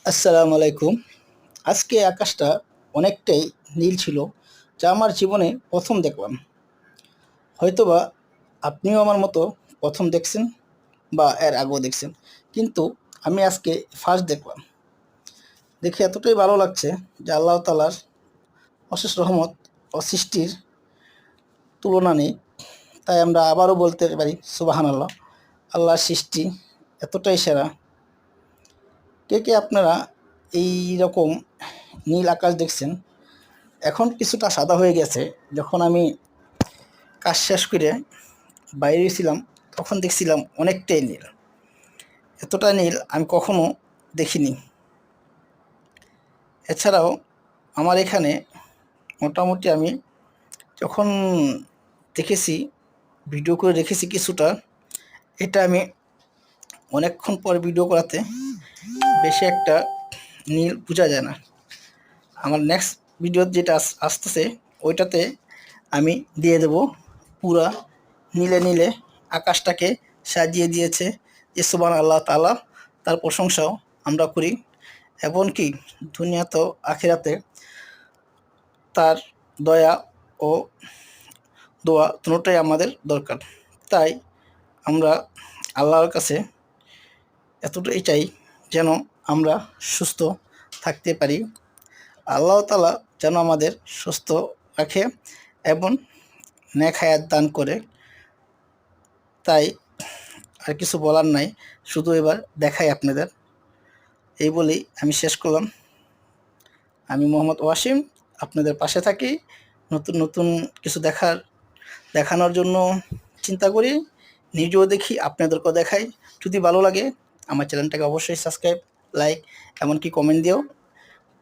আসসালামু আলাইকুম। আজকে আকাশটা অনেকটাই নীল ছিল, যা আমার জীবনে প্রথম দেখলাম। হয়তোবা আপনিও আমার মতো প্রথম দেখছেন বা এর আগেও দেখছেন, কিন্তু আমি আজকে ফার্স্ট দেখলাম। দেখে এতটাই ভালো লাগছে যে আল্লাহ তাআলার অশেষ রহমত ও সৃষ্টির তুলনা নেই। তাই আমরা আবারও বলতে পারি সুবহানাল্লাহ। আল্লাহর সৃষ্টি এতটাই সেরা। কে কে আপনারা এই রকম নীল আকাশ দেখছেন? এখন কিছুটা সাদা হয়ে গেছে। যখন আমি কাজ শেষ করে বাইরে ছিলাম, তখন দেখছিলাম অনেকটাই নীল। এতটা নীল আমি কখনো দেখিনি। এছাড়াও আমার এখানে মোটামুটি আমি যখন দেখেছি, ভিডিও করে রেখেছি কিছুটা। এটা আমি অনেকক্ষণ পর ভিডিও করাতে বেশি একটা নীল বোঝা যায় না। আমার নেক্সট ভিডিও যেটা আসতেছে, ওইটাতে আমি দিয়ে দেব পুরা নীলে নীলে আকাশটাকে সাজিয়ে দিয়েছে যে সুবহানাল্লাহ তাআলা। তার প্রশংসাও আমরা করি। এমনকি দুনিয়াতেও আখিরাতে তার দয়া ও দোয়া দুটোই আমাদের দরকার। তাই আমরা আল্লাহর কাছে এতটাই চাই যেন আমরা সুস্থ থাকতে পারি। আল্লাহ তাআলা যেন আমাদের সুস্থ রাখে এবং নেক হায়াত দান করে। তাই আর কিছু বলার নাই, শুধু এবার দেখাই আপনাদের। এই বলেই আমি শেষ করলাম। আমি মোহাম্মদ ওয়াসিম, আপনাদের পাশে থাকি। নতুন নতুন কিছু দেখানোর জন্য চিন্তা করি, নিজেও দেখি, আপনাদেরকেও দেখাই। যদি ভালো লাগে আমার চ্যানেলটাকে অবশ্যই সাবস্ক্রাইব, লাইক এমনকি কমেন্ট দিও।